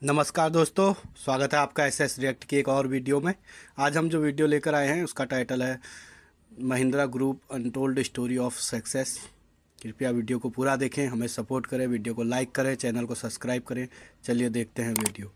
नमस्कार दोस्तों, स्वागत है आपका एसएस रिएक्ट की एक और वीडियो में। आज हम जो वीडियो लेकर आए हैं उसका टाइटल है Mahindra group untold story of success. कृपया वीडियो को पूरा देखें, हमें सपोर्ट करें, वीडियो को लाइक करें, चैनल को सब्सक्राइब करें। चलिए देखते हैं वीडियो।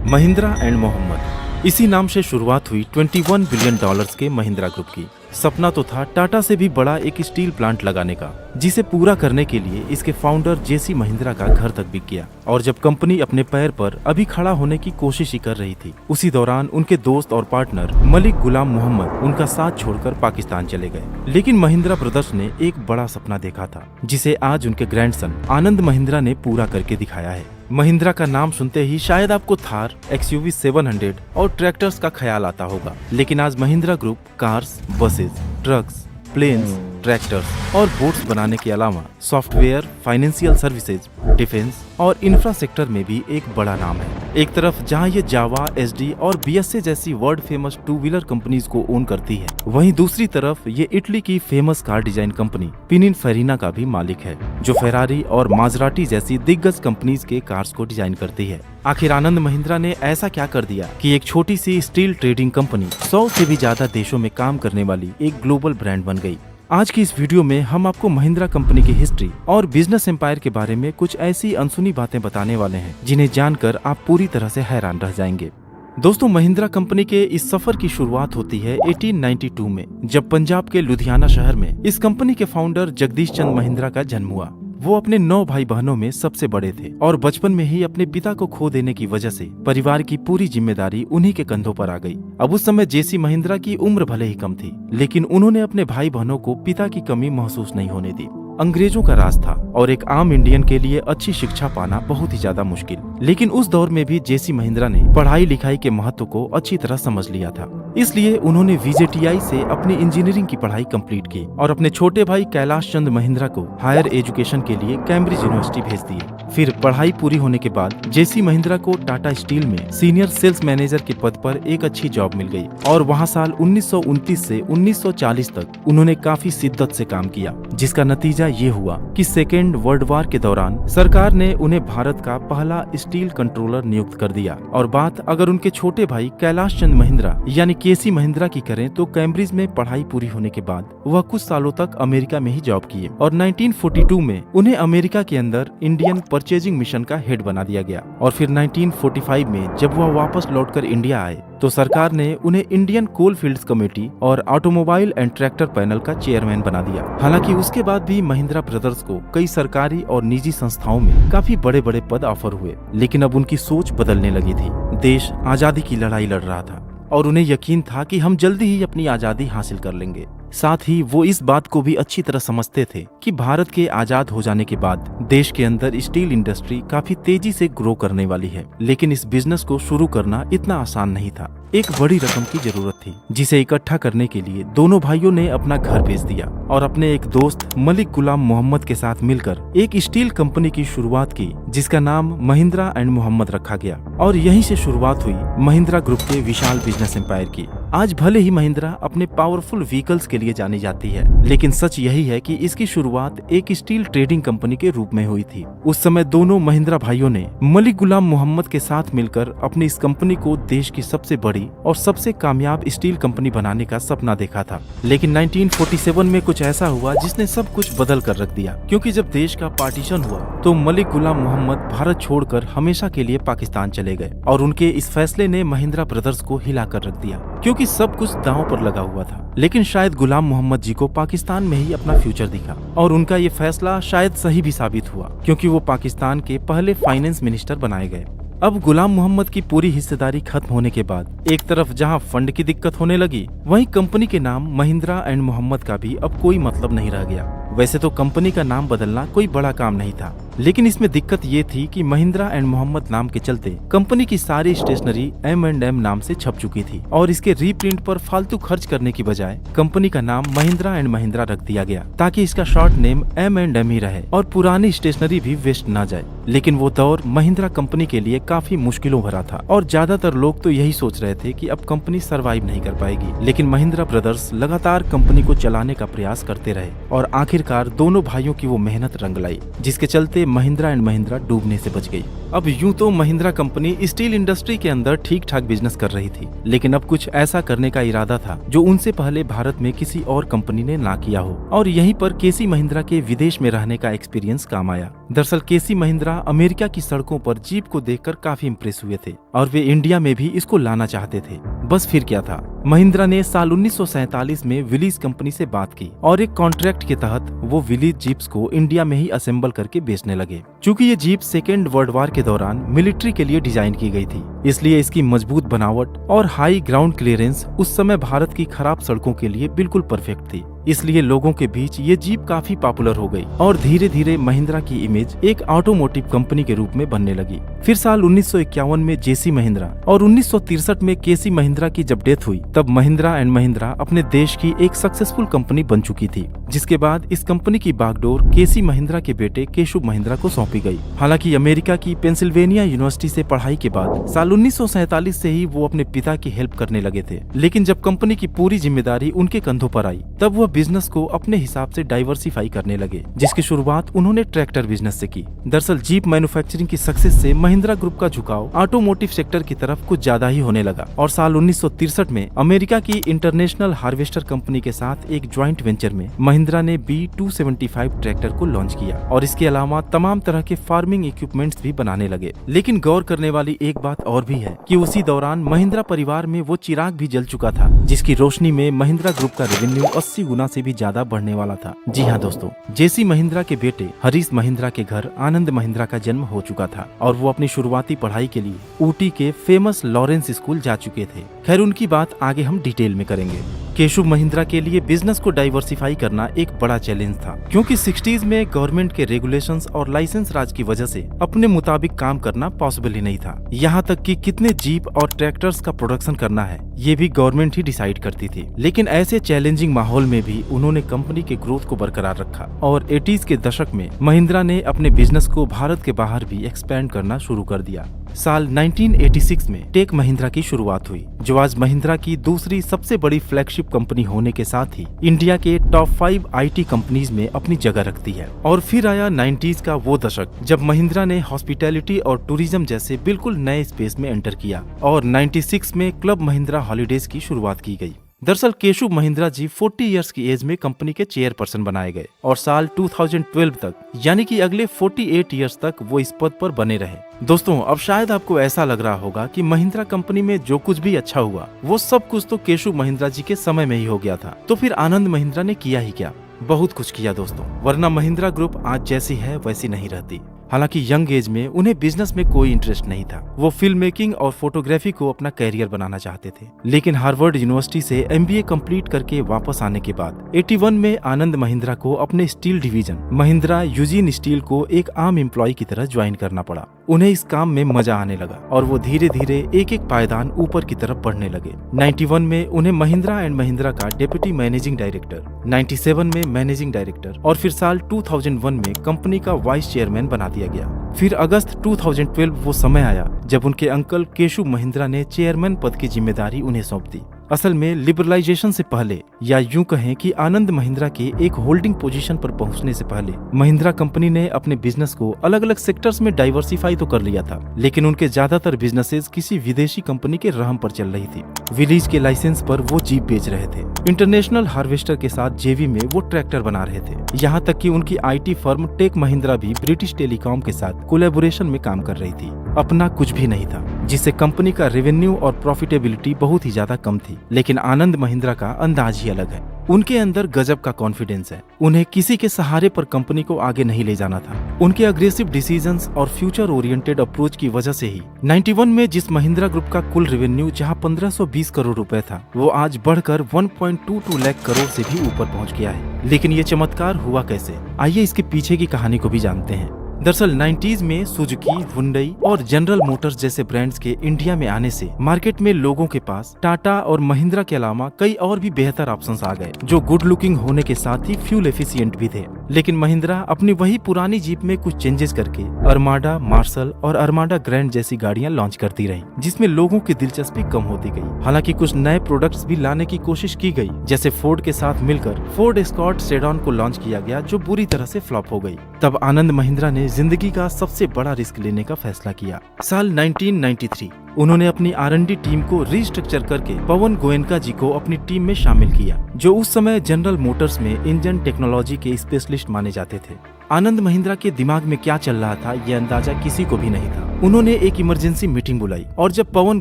महिंद्रा एंड मोहम्मद, इसी नाम से शुरुआत हुई $21 बिलियन के महिंद्रा ग्रुप की। सपना तो था टाटा से भी बड़ा एक स्टील प्लांट लगाने का, जिसे पूरा करने के लिए इसके फाउंडर जेसी महिंद्रा का घर तक बिक गया। और जब कंपनी अपने पैर पर अभी खड़ा होने की कोशिश ही कर रही थी, उसी दौरान उनके दोस्त और पार्टनर मलिक गुलाम मोहम्मद उनका साथ छोड़कर पाकिस्तान चले गए। लेकिन महिंद्रा ब्रदर्स ने एक बड़ा सपना देखा था, जिसे आज उनके ग्रैंडसन आनंद महिंद्रा ने पूरा करके दिखाया है। महिंद्रा का नाम सुनते ही शायद आपको थार, XUV 700 और ट्रैक्टर्स का ख्याल आता होगा, लेकिन आज Mahindra group cars, buses, trucks, planes, tractors और बोट्स बनाने के अलावा सॉफ्टवेयर, फाइनेंशियल सर्विसेज, डिफेंस और इंफ्रा सेक्टर में भी एक बड़ा नाम है। एक तरफ जहां ये जावा, SD और BSA जैसी world famous two wheeler companies को ओन करती है, वहीं दूसरी तरफ ये इटली की famous car design company Pininfarina का भी मालिक है, जो फेरारी और माजराटी जैसी दिग्गज कंपनीज के कार्स को डिजाइन करती है। आखिर आनंद महिंद्रा ने ऐसा क्या कर दिया कि एक छोटी सी स्टील ट्रेडिंग कंपनी 100 से भी ज्यादा देशों में काम करने वाली एक ग्लोबल ब्रांड बन गई। आज की इस वीडियो में हम आपको महिंद्रा कंपनी की हिस्ट्री और बिजनेस एम्पायर के बारे में कुछ ऐसी अनसुनी बातें बताने वाले हैं, जिन्हें जानकर आप पूरी तरह से हैरान रह जाएंगे। दोस्तों, महिंद्रा कंपनी के इस सफर की शुरुआत होती है 1892 में, जब पंजाब के लुधियाना शहर में इस कंपनी के फाउंडर जगदीश चंद महिंद्रा का जन्म हुआ। वो अपने 9 भाई बहनों में सबसे बड़े थे और बचपन में ही अपने पिता को खो देने की वजह से परिवार की पूरी जिम्मेदारी उन्हीं के कंधों पर आ गई। अब उस समय जेसी महिंद्रा की उम्र भले ही कम थी, लेकिन उन्होंने अपने भाई बहनों को पिता की कमी महसूस नहीं होने दी। अंग्रेजों का राज था और एक आम इंडियन के लिए अच्छी शिक्षा पाना बहुत ही ज्यादा मुश्किल, लेकिन उस दौर में भी जेसी महिंद्रा ने पढ़ाई लिखाई के महत्व को अच्छी तरह समझ लिया था। इसलिए उन्होंने VJTI से अपनी इंजीनियरिंग की पढ़ाई कंप्लीट की और अपने छोटे भाई कैलाश चंद महिंद्रा को हायर एजुकेशन के लिए कैम्ब्रिज यूनिवर्सिटी भेज दिए। फिर पढ़ाई पूरी होने के बाद जेसी महिंद्रा को टाटा स्टील में सीनियर सेल्स मैनेजर के पद पर एक अच्छी जॉब मिल गई और वहाँ साल 1929 से 1940 तक उन्होंने काफी शिद्दत से काम किया, जिसका नतीजा ये हुआ कि सेकेंड वर्ल्ड वॉर के दौरान सरकार ने उन्हें भारत का पहला स्टील कंट्रोलर नियुक्त कर दिया। और बात अगर उनके छोटे भाई कैलाश चंद महिंद्रा यानी केसी महिंद्रा की करें, तो कैम्ब्रिज में पढ़ाई पूरी होने के बाद वह कुछ सालों तक अमेरिका में ही जॉब किए और 1942 में उन्हें अमेरिका के अंदर इंडियन परचेजिंग मिशन का हेड बना दिया गया। और फिर 1945 में जब वह वापस लौटकर इंडिया आए, तो सरकार ने उन्हें इंडियन कोल फील्ड्स कमेटी और ऑटोमोबाइल एंड ट्रैक्टर पैनल का चेयरमैन बना दिया। हालांकि उसके बाद भी महिंद्रा ब्रदर्स को कई सरकारी और निजी संस्थाओं में काफी बड़े बड़े पद ऑफर हुए, लेकिन अब उनकी सोच बदलने लगी थी। देश आजादी की लड़ाई लड़ रहा था और उन्हें यकीन था कि हम जल्दी ही अपनी आजादी हासिल कर लेंगे। साथ ही वो इस बात को भी अच्छी तरह समझते थे कि भारत के आजाद हो जाने के बाद देश के अंदर स्टील इंडस्ट्री काफी तेजी से ग्रो करने वाली है, लेकिन इस बिजनेस को शुरू करना इतना आसान नहीं था। एक बड़ी रकम की जरूरत थी, जिसे इकट्ठा करने के लिए दोनों भाइयों ने अपना घर बेच दिया और अपने एक दोस्त मलिक गुलाम मोहम्मद के साथ मिलकर एक स्टील कंपनी की शुरुआत की, जिसका नाम महिंद्रा एंड मोहम्मद रखा गया। और यहीं से शुरुआत हुई महिंद्रा ग्रुप के विशाल बिजनेस एम्पायर की। आज भले ही महिंद्रा अपने पावरफुल व्हीकल्स के लिए जानी जाती है, लेकिन सच यही है कि इसकी शुरुआत एक स्टील ट्रेडिंग कंपनी के रूप में हुई थी। उस समय दोनों महिंद्रा भाइयों ने मलिक गुलाम मोहम्मद के साथ मिलकर अपनी इस कंपनी को देश की सबसे बड़ी और सबसे कामयाब स्टील कंपनी बनाने का सपना देखा था। लेकिन 1947 में कुछ ऐसा हुआ जिसने सब कुछ बदल कर रख दिया, क्योंकि जब देश का पार्टीशन हुआ तो मलिक गुलाम मोहम्मद भारत छोड़कर हमेशा के लिए पाकिस्तान चले गए और उनके इस फैसले ने महिंद्रा ब्रदर्स को हिला कर रख दिया, क्योंकि सब कुछ दांव पर लगा हुआ था। लेकिन शायद गुलाम मोहम्मद जी को पाकिस्तान में ही अपना फ्यूचर दिखा और उनका ये फैसला शायद सही भी साबित हुआ, क्योंकि वो पाकिस्तान के पहले फाइनेंस मिनिस्टर बनाए गए। अब गुलाम मोहम्मद की पूरी हिस्सेदारी खत्म होने के बाद एक तरफ जहां फंड की दिक्कत होने लगी, वहीं कंपनी के नाम महिंद्रा एंड मोहम्मद का भी अब कोई मतलब नहीं रह गया। वैसे तो कंपनी का नाम बदलना कोई बड़ा काम नहीं था, लेकिन इसमें दिक्कत ये थी कि महिंद्रा एंड मोहम्मद नाम के चलते कंपनी की सारी स्टेशनरी M&M नाम से छप चुकी थी और इसके रीप्रिंट पर फालतू खर्च करने की बजाय कंपनी का नाम महिंद्रा एंड महिंद्रा रख दिया गया, ताकि इसका शॉर्ट नेम M&M ही रहे और पुरानी स्टेशनरी भी वेस्ट ना जाए। लेकिन वो दौर महिंद्रा कंपनी के लिए काफी मुश्किलों भरा था और ज्यादातर लोग तो यही सोच रहे थे कि अब कंपनी सरवाइव नहीं कर पाएगी। लेकिन महिंद्रा ब्रदर्स लगातार कंपनी को चलाने का प्रयास करते रहे और आखिरकार दोनों भाइयों की वो मेहनत रंग लाई, जिसके चलते से महिंद्रा एंड महिंद्रा डूबने से बच गई। अब यूं तो महिंद्रा कंपनी स्टील इंडस्ट्री के अंदर ठीक ठाक बिजनेस कर रही थी, लेकिन अब कुछ ऐसा करने का इरादा था जो उनसे पहले भारत में किसी और कंपनी ने ना किया हो, और यहीं पर केसी महिंद्रा के विदेश में रहने का एक्सपीरियंस काम आया। दरअसल केसी महिंद्रा अमेरिका की सड़कों पर जीप को देखकर काफी इंप्रेस हुए थे और वे इंडिया में भी इसको लाना चाहते थे। बस फिर क्या था, महिंद्रा ने साल 1947 में विलीज कंपनी से बात की और एक कॉन्ट्रैक्ट के तहत वो विलीज जीप्स को इंडिया में ही असेंबल करके बेचने लगे। चूंकि ये जीप सेकेंड वर्ल्ड वॉर के दौरान मिलिट्री के लिए डिजाइन की गई थी, इसलिए इसकी मजबूत बनावट और हाई ग्राउंड क्लियरेंस उस समय भारत की खराब सड़कों के लिए बिल्कुल परफेक्ट थी। इसलिए लोगों के बीच ये जीप काफी पॉपुलर हो गई और धीरे धीरे महिंद्रा की इमेज एक ऑटोमोटिव कंपनी के रूप में बनने लगी। फिर साल 1951 में जेसी महिंद्रा और 1963 में केसी महिंद्रा की जब डेथ हुई, तब महिंद्रा एंड महिंद्रा अपने देश की एक सक्सेसफुल कंपनी बन चुकी थी, जिसके बाद इस कंपनी की बागडोर केसी महिंद्रा के बेटे केशव महिंद्रा को सौंपी गई। हालांकि अमेरिका की पेंसिल्वेनिया यूनिवर्सिटी से पढ़ाई के बाद साल 1947 से ही वो अपने पिता की हेल्प करने लगे थे, लेकिन जब कंपनी की पूरी जिम्मेदारी उनके कंधों पर आई, तब वह बिजनेस को अपने हिसाब से डाइवर्सिफाई करने लगे, जिसकी शुरुआत उन्होंने ट्रैक्टर बिजनेस से की। दरअसल जीप मैन्युफैक्चरिंग की सक्सेस से महिंद्रा ग्रुप का झुकाव ऑटोमोटिव सेक्टर की तरफ कुछ ज्यादा ही होने लगा और साल 1963 में अमेरिका की इंटरनेशनल हार्वेस्टर कंपनी के साथ एक ज्वाइंट वेंचर में महिंद्रा ने B275 ट्रैक्टर को लॉन्च किया और इसके अलावा तमाम तरह के फार्मिंग इक्विपमेंट्स भी बनाने लगे। लेकिन गौर करने वाली एक बात और भी है कि उसी दौरान महिंद्रा परिवार में वो चिराग भी जल चुका था, जिसकी रोशनी में महिंद्रा ग्रुप का रेवेन्यू 80 गुना से भी ज्यादा बढ़ने वाला था। जी हाँ दोस्तों, जेसी महिंद्रा के बेटे हरीश महिंद्रा के घर आनंद महिंद्रा का जन्म हो चुका था और वो अपनी शुरुआती पढ़ाई के लिए ऊटी के फेमस लॉरेंस स्कूल जा चुके थे। खैर, उनकी बात आगे हम डिटेल में करेंगे। केशव महिंद्रा के लिए बिजनेस को डाइवर्सिफाई करना एक बड़ा चैलेंज था, क्योंकि 60s में गवर्नमेंट के रेगुलेशंस और लाइसेंस राज की वजह से अपने मुताबिक काम करना पॉसिबल ही नहीं था। यहाँ तक कि कितने जीप और ट्रैक्टर्स का प्रोडक्शन करना है, ये भी गवर्नमेंट ही डिसाइड करती थी। लेकिन ऐसे चैलेंजिंग माहौल में भी उन्होंने कंपनी के ग्रोथ को बरकरार रखा और 80s के दशक में महिंद्रा ने अपने बिजनेस को भारत के बाहर भी एक्सपेंड करना शुरू कर दिया। साल 1986 में टेक महिंद्रा की शुरुआत हुई, जो आज महिंद्रा की दूसरी सबसे बड़ी फ्लैगशिप कंपनी होने के साथ ही इंडिया के टॉप 5 IT कंपनीज में अपनी जगह रखती है। और फिर आया 90s का वो दशक जब महिंद्रा ने हॉस्पिटैलिटी और टूरिज्म जैसे बिल्कुल नए स्पेस में एंटर किया और 96 में क्लब महिंद्रा हॉलीडेज की शुरुआत की गई। दरअसल केशव महिंद्रा जी 40 इयर्स की एज में कंपनी के चेयरपर्सन बनाए गए और साल 2012 तक, यानी कि अगले 48 इयर्स तक वो इस पद पर बने रहे। दोस्तों, अब शायद आपको ऐसा लग रहा होगा कि महिंद्रा कंपनी में जो कुछ भी अच्छा हुआ वो सब कुछ तो केशव महिंद्रा जी के समय में ही हो गया था, तो फिर आनंद महिंद्रा ने किया ही क्या? बहुत कुछ किया दोस्तों, वरना महिंद्रा ग्रुप आज जैसी है वैसी नहीं रहती। हालांकि यंग एज में उन्हें बिजनेस में कोई इंटरेस्ट नहीं था, वो फिल्म मेकिंग और फोटोग्राफी को अपना कैरियर बनाना चाहते थे। लेकिन हार्वर्ड यूनिवर्सिटी से MBA कंप्लीट करके वापस आने के बाद 81 में आनंद महिंद्रा को अपने steel division Mahindra Eugene steel को एक आम एम्प्लॉय की तरह ज्वाइन करना पड़ा। उन्हें इस काम में मजा आने लगा और वो धीरे धीरे एक एक पायदान ऊपर की तरफ बढ़ने लगे। 91 में उन्हें महिंद्रा एंड महिंद्रा का डेप्यूटी मैनेजिंग डायरेक्टर, 97 में मैनेजिंग डायरेक्टर और फिर साल 2001 में कंपनी का वाइस चेयरमैन बना दिया गया। फिर अगस्त 2012 वो समय आया जब उनके अंकल केशव महिंद्रा ने चेयरमैन पद की जिम्मेदारी उन्हें सौंप दी। असल में लिबरलाइजेशन से पहले, या यूं कहें कि आनंद महिंद्रा के एक होल्डिंग पोजीशन पर पहुंचने से पहले, महिंद्रा कंपनी ने अपने बिजनेस को अलग अलग सेक्टर्स में डाइवर्सिफाई तो कर लिया था, लेकिन उनके ज्यादातर बिजनेसेस किसी विदेशी कंपनी के रहम पर चल रही थी। विलीज के लाइसेंस पर वो जीप बेच रहे थे, इंटरनेशनल हार्वेस्टर के साथ जेवी में वो ट्रैक्टर बना रहे थे, यहाँ तक कि उनकी IT फर्म टेक महिंद्रा भी ब्रिटिश टेलीकॉम के साथ कोलैबोरेशन में काम कर रही थी। अपना कुछ भी नहीं था, जिससे कंपनी का रेवेन्यू और प्रॉफिटेबिलिटी बहुत ही ज्यादा कम थी। लेकिन आनंद महिंद्रा का अंदाज ही अलग है। उनके अंदर गजब का कॉन्फिडेंस है। उन्हें किसी के सहारे पर कंपनी को आगे नहीं ले जाना था। उनके अग्रेसिव डिसीजंस और फ्यूचर ओरिएंटेड अप्रोच की वजह से ही 91 में जिस महिंद्रा ग्रुप का कुल रेवेन्यू जहां 1520 करोड़ रुपए था, वो आज बढ़कर 1.22 लाख करोड़ से भी ऊपर पहुंच गया है। लेकिन ये चमत्कार हुआ कैसे? आइए इसके पीछे की कहानी को भी जानते हैं। दरअसल 90s में सुजुकी, हुंडई और जनरल मोटर्स जैसे ब्रांड्स के इंडिया में आने से मार्केट में लोगों के पास टाटा और महिंद्रा के अलावा कई और भी बेहतर ऑप्शंस आ गए, जो गुड लुकिंग होने के साथ ही फ्यूल एफिशिएंट भी थे। लेकिन महिंद्रा अपनी वही पुरानी जीप में कुछ चेंजेस करके अरमाडा, मार्शल और अरमाडा ग्रैंड जैसी गाड़ियां लॉन्च करती रही, जिसमें लोगों की दिलचस्पी कम होती गई। हालांकि कुछ नए प्रोडक्ट्स भी लाने की कोशिश की गई, जैसे फोर्ड के साथ मिलकर फोर्ड एस्कॉर्ट सेडॉन को लॉन्च किया गया, जो बुरी तरह से फ्लॉप हो गई। तब आनंद महिंद्रा ने जिंदगी का सबसे बड़ा रिस्क लेने का फैसला किया। साल 1993 उन्होंने अपनी R&D टीम को रिस्ट्रक्चर करके पवन गोयनका जी को अपनी टीम में शामिल किया, जो उस समय जनरल मोटर्स में इंजन टेक्नोलॉजी के स्पेशलिस्ट माने जाते थे। आनंद महिंद्रा के दिमाग में क्या चल रहा था यह अंदाजा किसी को भी नहीं था। उन्होंने एक इमरजेंसी मीटिंग बुलाई और जब पवन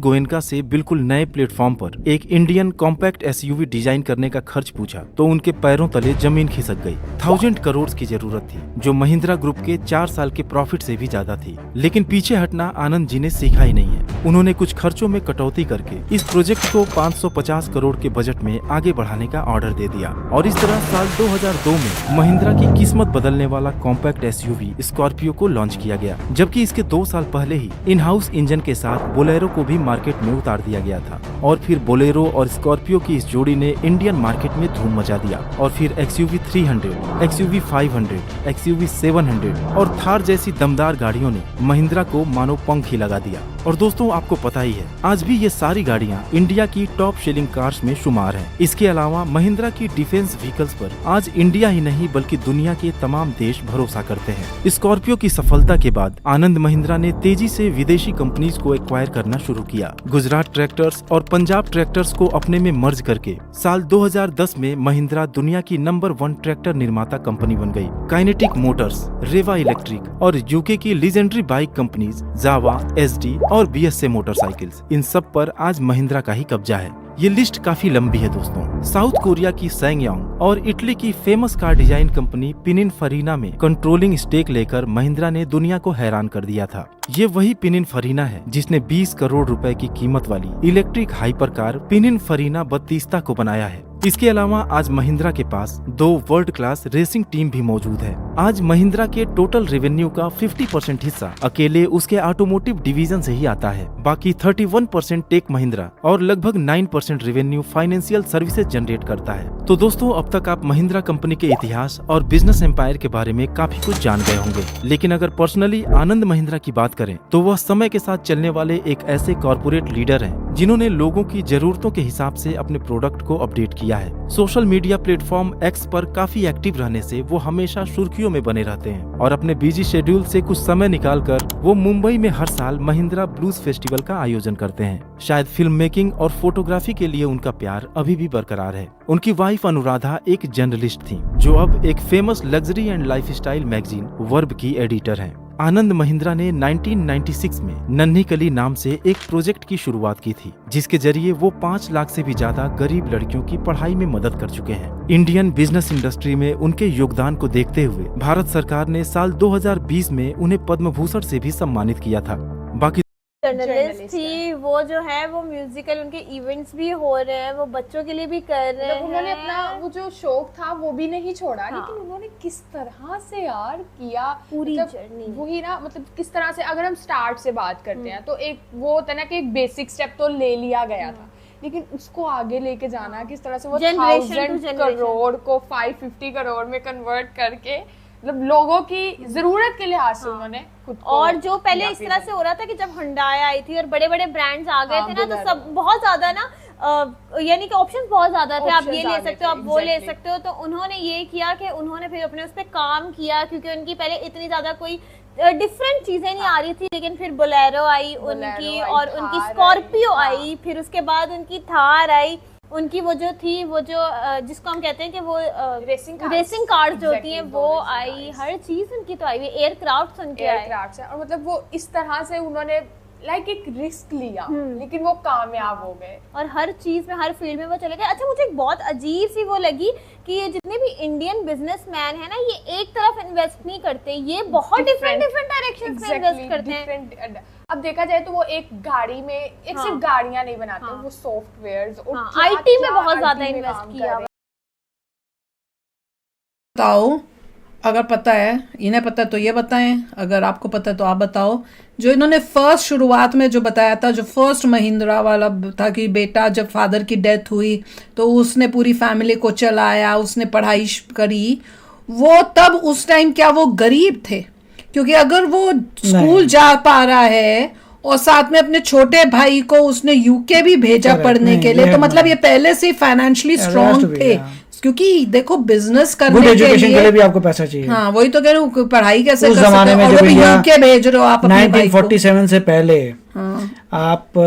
गोयनका से बिल्कुल नए प्लेटफॉर्म पर एक इंडियन कॉम्पैक्ट SUV डिजाइन करने का खर्च पूछा तो उनके पैरों तले जमीन खिसक गई। 1000 करोड़ की जरूरत थी, जो महिंद्रा ग्रुप के 4 साल के प्रॉफिट से भी ज्यादा थी। लेकिन पीछे हटना आनंद जी ने सीखा ही नहीं है। उन्होंने कुछ खर्चों में कटौती करके इस प्रोजेक्ट को 550 करोड़ के बजट में आगे बढ़ाने का ऑर्डर दे दिया और इस तरह साल 2002 में महिंद्रा की किस्मत बदलने वाला कॉम्पैक्ट SUV स्कॉर्पियो को लॉन्च किया गया, जबकि इसके 2 साल पहले ही इन हाउस इंजन के साथ बोलेरो को भी मार्केट में उतार दिया गया था। और फिर बोलेरो और स्कॉर्पियो की इस जोड़ी ने इंडियन मार्केट में धूम मचा दिया और फिर XUV 300, XUV 500, XUV 700 और थार जैसी दमदार गाड़ियों ने महिंद्रा को मानो पंख ही लगा दिया। और दोस्तों आपको पता ही है, आज भी ये सारी गाड़ियां इंडिया की टॉप सेलिंग कार्स में शुमार हैं। इसके अलावा महिंद्रा की डिफेंस व्हीकल्स पर आज इंडिया ही नहीं बल्कि दुनिया के तमाम देश भरोसा करते हैं। स्कॉर्पियो की सफलता के बाद आनंद महिंद्रा ने तेजी से विदेशी कंपनीज को एक्वायर करना शुरू किया। गुजरात ट्रैक्टर्स और पंजाब ट्रैक्टर्स को अपने में मर्ज करके साल 2010 में महिंद्रा दुनिया की नंबर 1 ट्रैक्टर निर्माता कंपनी बन गई। काइनेटिक मोटर्स, रेवा इलेक्ट्रिक और यूके की लीजेंडरी बाइक कंपनीज जावा, SD और BSA मोटरसाइकिल्स, इन सब पर आज महिंद्रा का ही कब्जा है। ये लिस्ट काफी लंबी है दोस्तों। साउथ कोरिया की सैंगयांग और इटली की फेमस कार डिजाइन कंपनी पिनिनफरीना में कंट्रोलिंग स्टेक लेकर महिंद्रा ने दुनिया को हैरान कर दिया था। ये वही पिनिनफरीना है जिसने 20 करोड़ रुपए की कीमत वाली इलेक्ट्रिक हाइपर कार पिनिनफरीना बत्तीस्ता को बनाया है। इसके अलावा आज महिंद्रा के पास 2 वर्ल्ड क्लास रेसिंग टीम भी मौजूद है। आज महिंद्रा के टोटल रेवेन्यू का 50% हिस्सा अकेले उसके ऑटोमोटिव डिवीजन से ही आता है। बाकी 31% टेक महिंद्रा और लगभग 9% रेवेन्यू फाइनेंशियल सर्विसेज जनरेट करता है। तो दोस्तों अब तक आप महिंद्रा कंपनी के इतिहास और बिजनेस एम्पायर के बारे में काफी कुछ जान गए होंगे, लेकिन अगर पर्सनली आनंद महिंद्रा की बात करें तो वह समय के साथ चलने वाले एक ऐसे कॉर्पोरेट लीडर हैं जिन्होंने लोगों की जरूरतों के हिसाब से अपने प्रोडक्ट को अपडेट किया है। सोशल मीडिया प्लेटफॉर्म X पर काफी एक्टिव रहने से वो हमेशा सुर्खियों में बने रहते हैं और अपने बिजी शेड्यूल से कुछ समय निकालकर वो मुंबई में हर साल महिंद्रा ब्लूज फेस्टिवल का आयोजन करते हैं। शायद फिल्म मेकिंग और फोटोग्राफी के लिए उनका प्यार अभी भी बरकरार है। उनकी वाइफ अनुराधा एक जर्नलिस्ट थी जो अब एक famous luxury and lifestyle magazine verb की एडिटर हैं। आनंद महिंद्रा ने 1996 में नन्ही कली नाम से एक प्रोजेक्ट की शुरुआत की थी, जिसके जरिए वो 5 लाख से भी ज्यादा गरीब लड़कियों की पढ़ाई में मदद कर चुके हैं। इंडियन बिजनेस इंडस्ट्री में उनके योगदान को देखते हुए भारत सरकार ने साल 2020 में उन्हें पद्म भूषण से भी सम्मानित किया था। बाकी जर्नलिस्ट थी वो, जो है वो म्यूजिकल उनके इवेंट्स भी हो रहे हैं, वो बच्चों के लिए भी कर रहे हैं। उन्होंने अपना वो जो शौक था वो भी नहीं छोड़ा। हाँ। लेकिन उन्होंने किस तरह से यार किया पूरी मतलब जर्नी, वही ना, मतलब किस तरह से अगर हम स्टार्ट से बात करते हैं तो एक वो होता है ना कि एक बेसिक स्टेप तो ले लिया गया था, लेकिन उसको आगे लेके जाना किस तरह से वो 1000 करोड़ को 550 करोड़ में कन्वर्ट करके मतलब लोगों की जरूरत के लिहाज से उन्होंने खुद को, और जो पहले इस तरह से हो रहा था कि जब हुंडई आई थी और बड़े बड़े ब्रांड्स आ गए थे ना, तो सब बहुत ज्यादा ना यानी कि ऑप्शंस बहुत ज्यादा थे, आप ये ले सकते हो, आप वो ले सकते हो। तो उन्होंने ये किया कि उन्होंने फिर अपने उस पर काम किया, क्योंकि उनकी पहले इतनी ज्यादा कोई डिफरेंट चीजें नहीं आ रही थी। लेकिन फिर बोलेरो आई उनकी, और उनकी स्कॉर्पियो आई, फिर उसके बाद उनकी थार आई, उनकी वो जो थी वो जो जिसको हम कहते हैं कि वो रेसिंग कार्स जो होती हैं वो आई, हर चीज उनकी तो आई हुई, एयरक्राफ्ट उनके आए। और मतलब वो इस तरह से उन्होंने लाइक एक रिस्क लिया, लेकिन वो कामयाब हो गए और हर चीज में, हर फील्ड में वो चले गए। अच्छा, मुझे एक बहुत अजीब सी वो लगी कि ये जितने भी इंडियन बिजनेसमैन है ना, ये एक तरफ इन्वेस्ट नहीं करते, ये बहुत डिफरेंट डायरेक्शंस में इन्वेस्ट करते हैं। अब देखा जाए तो वो एक गाड़ी में एक सिर्फ गाड़ियां नहीं बनाते, वो सॉफ्टवेयर्स और IT में बहुत ज्यादा इन्वेस्ट किया। बताओ, अगर पता है, इन्हें पता है तो ये बताएं, अगर आपको पता है तो आप बताओ। जो इन्होंने फर्स्ट शुरुआत में जो बताया था, जो फर्स्ट महिंद्रा वाला था कि बेटा जब फादर की डेथ हुई तो उसने पूरी फैमिली को चलाया, उसने पढ़ाई करी, वो तब उस टाइम क्या वो गरीब थे? क्योंकि अगर वो स्कूल जा पा रहा है और साथ में अपने छोटे भाई को उसने यूके भी भेजा पढ़ने के लिए, तो मतलब ये पहले से फाइनेंशियली स्ट्रांग थे। क्योंकि देखो बिजनेस गुड करने के एजुकेशन के लिए लिए भी आपको पैसा चाहिए। हाँ वही तो कह रही हूँ, पढ़ाई कैसे उस कर सकते जमाने हो, में और जब वो भी इंडिया यूके भेज रहे हो आप अपने भाई को। 1947 से पहले हाँ आप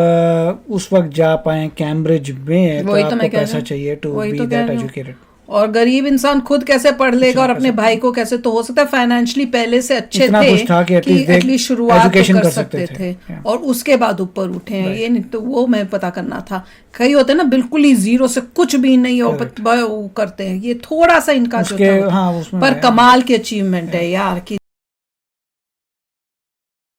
उस वक्त जा पाए कैम्ब्रिज में, तो वही तो आपको मैं कह रही पैसा हूँ। चाहिए टू वही बी तो कह दैट रही हूँ। एजुकेटेड। और गरीब इंसान खुद कैसे पढ़ लेगा और अपने भाई को कैसे, तो हो सकता है फाइनेंशियली पहले से अच्छे इतना थे कुछ था कि एटलीस्ट एटलीस्ट शुरुआत तो education कर कर सकते सकते थे थे। और उसके बाद ऊपर उठे हैं। ये नहीं तो वो मैं पता करना था। कई होते हैं ना बिल्कुल ही जीरो से कुछ भी नहीं हो वो करते हैं, ये थोड़ा सा इनका जो उसके था हाँ उसमें पर है। कमाल की अचीवमेंट है यार कि